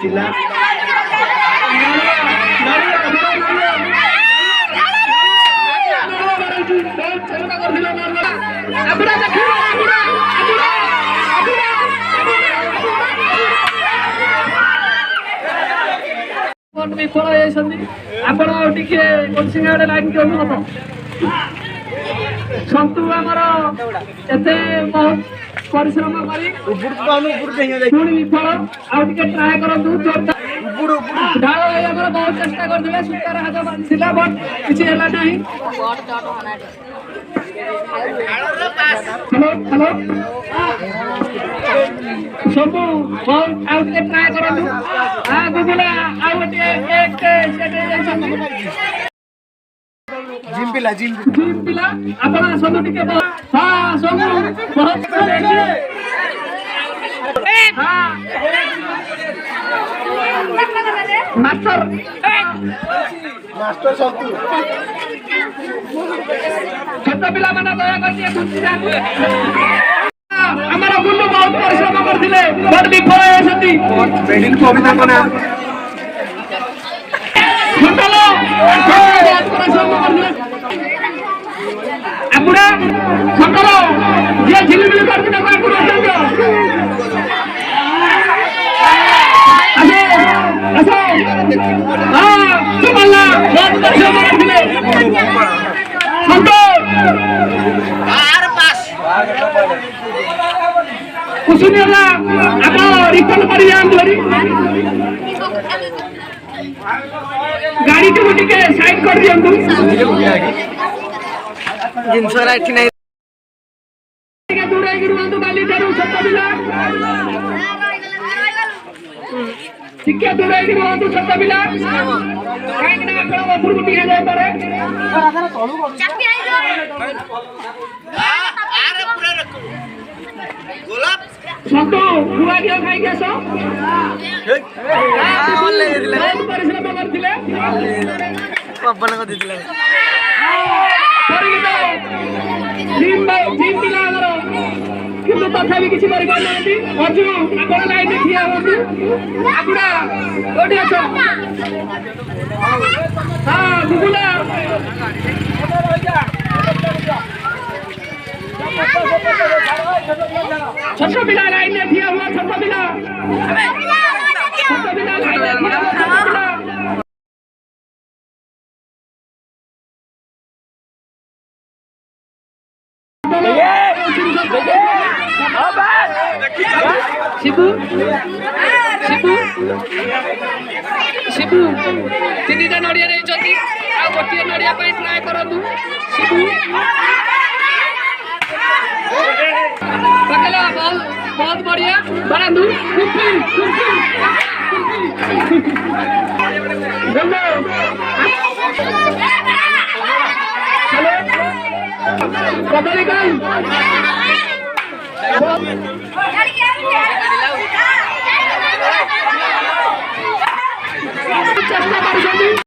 चिल्ला विफल आपण टिके कोचिंग आड़े लाइन के अनुमत सन्तु आमर एते बहुत परिश्रम करी विफल आउ टिके ट्राए करंतु ढाल आमर बहुत चेष्टा करथिले सुतार हाथ बांधिला बट किछि हला नाही हेलो हेलो सब बहुत आउ टिके ट्राए करंतु आ गुगला आउ टिके एक सेटे जिम पिला अपना सब टिके हां सब बहुत हां मास्टर सन्तु छोट पिला माने दया करके खुशी हमारा गुल्लू बहुत परिश्रम करथिले बड़ विफल होसती ट्रेनिंग को अभी तक ना छोटलो बहुत परिश्रम करथिले अपुरा छोटलो जे झिलमिल करथि ना अपुरा चंद्र असो हां सुमल्ला बहुत परिश्रम करथिले संतो आर पास कुसुनिया आप रिटर्न कर गाड़ी को टिके साइड कर दियंतु जिनसरा एठी नै टिके दूर आइ रुंतु बाली ठरू छोट पिला टिके दूर आइ रुंतु छोट पिला काहे कि ना आपण ऊपर को टिके जाय पारे चापी आइ आरे पूरा रखो गोलाप संतो बुआ दियो खाइ के सो ले दिले परिश्रम करथिले पवन को दे दिले जिम पिला हमरो किंतु तथापि किछि करि पारनांती अर्जुन आपण लाइन में ठिया होतु आपुरा ओडी अछो हां गुगुला छोटा पिला लाइन में ठिया हुआ छोटा पिला लाइन में ठिया हुआ छोटा पिला शिबू शिबू शिबू तीनटा नड़िया नहीं चलती आ गोटे नड़िया पे ट्राई करंतु शिबू पकला बहुत बहुत बढ़िया बरांदू कुपी कुपी हेलो कबड्डी का चेष्टा कर